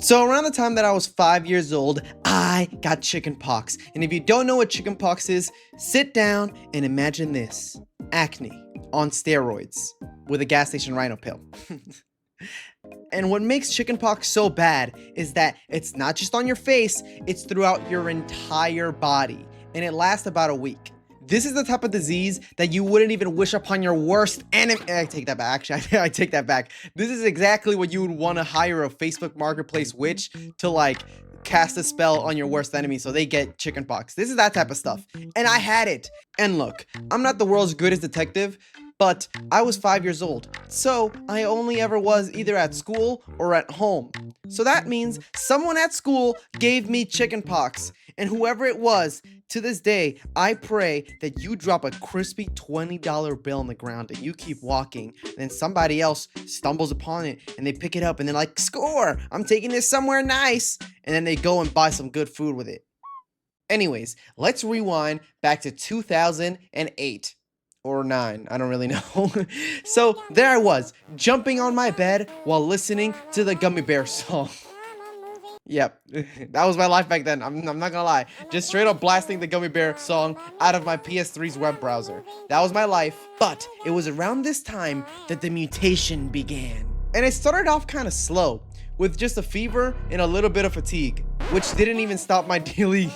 So around the time that I was 5 years old, I got chicken pox. And if you don't know what chicken pox is, sit down and imagine this. Acne on steroids with a gas station rhino pill. And what makes chicken pox so bad is that it's not just on your face, it's throughout your entire body. And it lasts about a week. This is the type of disease that you wouldn't even wish upon your worst enemy. I take that back. Actually, I take that back. This is exactly what you would want to hire a Facebook Marketplace witch to like cast a spell on your worst enemy so they get chicken pox. This is that type of stuff. And I had it. And look, I'm not the world's greatest detective, but I was 5 years old. So I only ever was either at school or at home. So that means someone at school gave me chicken pox. And whoever it was, to this day, I pray that you drop a crispy $20 bill on the ground and you keep walking. And then somebody else stumbles upon it and they pick it up and they're like, score! I'm taking this somewhere nice. And then they go and buy some good food with it. Anyways, let's rewind back to 2008. Or 9, I don't really know. So there I was, jumping on my bed while listening to the Gummy Bear song. Yep, that was my life back then. I'm not gonna lie. Just straight up blasting the Gummy Bear song out of my PS3's web browser. That was my life. But it was around this time that the mutation began. And it started off kind of slow, with just a fever and a little bit of fatigue, which didn't even stop my daily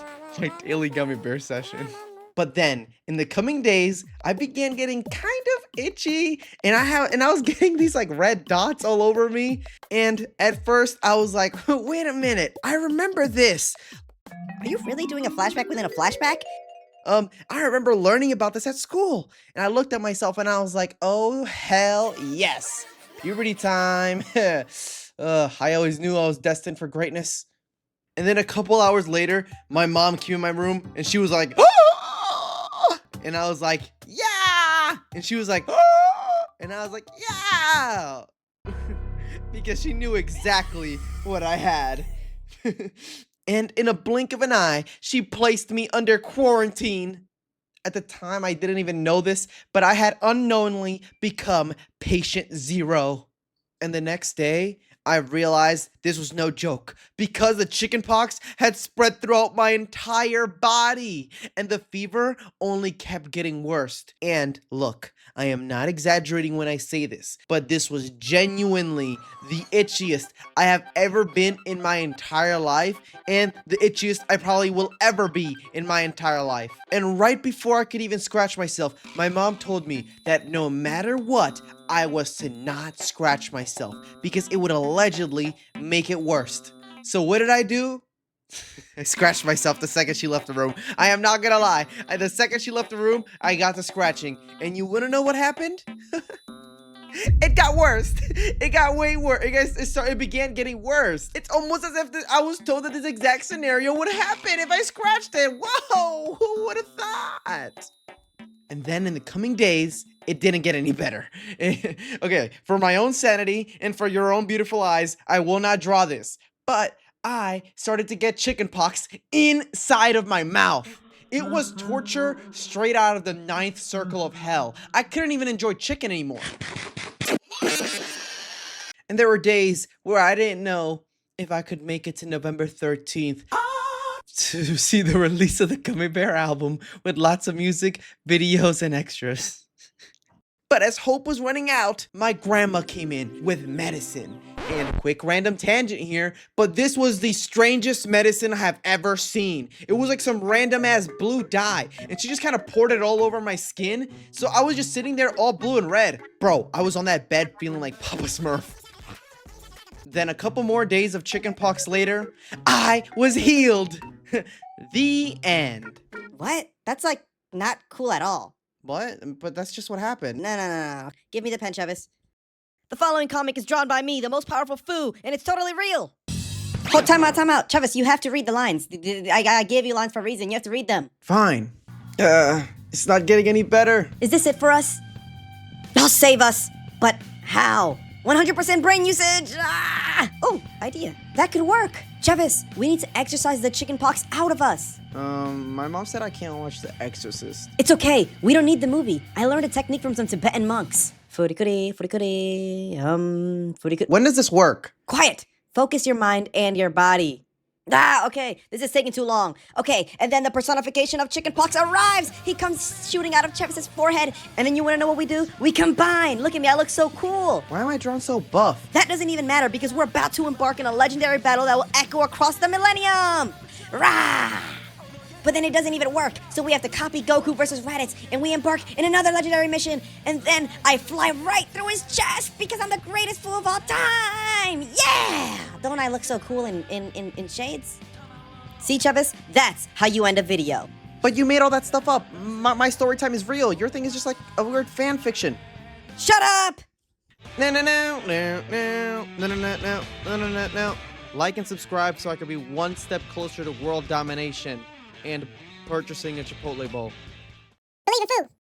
Gummy Bear session. But then, in the coming days, I began getting kind of itchy, and I was getting these like red dots all over me. And at first, I was like, wait a minute, I remember this. Are you really doing a flashback within a flashback? I remember learning about this at school. And I looked at myself and I was like, oh, hell yes. Puberty time. I always knew I was destined for greatness. And then a couple hours later, my mom came in my room and she was like, oh! And I was like, yeah! And she was like, oh! And I was like, yeah! Because she knew exactly what I had. And in a blink of an eye, she placed me under quarantine. At the time, I didn't even know this, but I had unknowingly become patient 0. And the next day, I realized this was no joke because the chicken pox had spread throughout my entire body and the fever only kept getting worse. And look, I am not exaggerating when I say this, but this was genuinely the itchiest I have ever been in my entire life and the itchiest I probably will ever be in my entire life. And right before I could even scratch myself, my mom told me that no matter what, I was to not scratch myself because it would allegedly make it worse. So what did I do? I scratched myself the second she left the room. I am not gonna lie. The second she left the room, I got to scratching. And you wanna know what happened? It got worse. It got way worse. It began getting worse. It's almost as if I was told that this exact scenario would happen if I scratched it. Whoa, who would have thought? And then in the coming days, it didn't get any better. Okay, for my own sanity and for your own beautiful eyes, I will not draw this. But I started to get chicken pox inside of my mouth. It was torture straight out of the 9th circle of hell. I couldn't even enjoy chicken anymore. And there were days where I didn't know if I could make it to November 13th. To see the release of the Gummy Bear album with lots of music, videos, and extras. But as hope was running out, my grandma came in with medicine. And quick random tangent here, but this was the strangest medicine I have ever seen. It was like some random ass blue dye, and she just kind of poured it all over my skin. So I was just sitting there all blue and red. Bro, I was on that bed feeling like Papa Smurf. Then a couple more days of chicken pox later, I was healed. The end. What? That's like not cool at all. What? But that's just what happened. No. Give me the pen, Chevis. The following comic is drawn by me, the most powerful foo, and it's totally real. Oh, time out. Chevis, you have to read the lines. I gave you lines for a reason. You have to read them. Fine. It's not getting any better. Is this it for us? You'll save us. But how? 100% brain usage! Ah! Oh, idea. That could work. Chevis, we need to exercise the chicken pox out of us. My mom said I can't watch The Exorcist. It's okay. We don't need the movie. I learned a technique from some Tibetan monks. Furikuri. When does this work? Quiet. Focus your mind and your body. Okay, this is taking too long. Okay, and then the personification of chickenpox arrives. He comes shooting out of Chevis's forehead, and then you wanna know what we do? We combine. Look at me, I look so cool. Why am I drawn so buff? That doesn't even matter because we're about to embark in a legendary battle that will echo across the millennium. Rah! But then it doesn't even work, so we have to copy Goku versus Raditz, and we embark in another legendary mission, and then I fly right through his chest because I'm the greatest fool of all time! Yeah! Don't I look so cool in shades? See, Chevis? That's how you end a video. But you made all that stuff up. My story time is real. Your thing is just like a weird fan fiction. Shut up! No. Like and subscribe so I can be one step closer to world domination and purchasing a Chipotle bowl. Believe in food.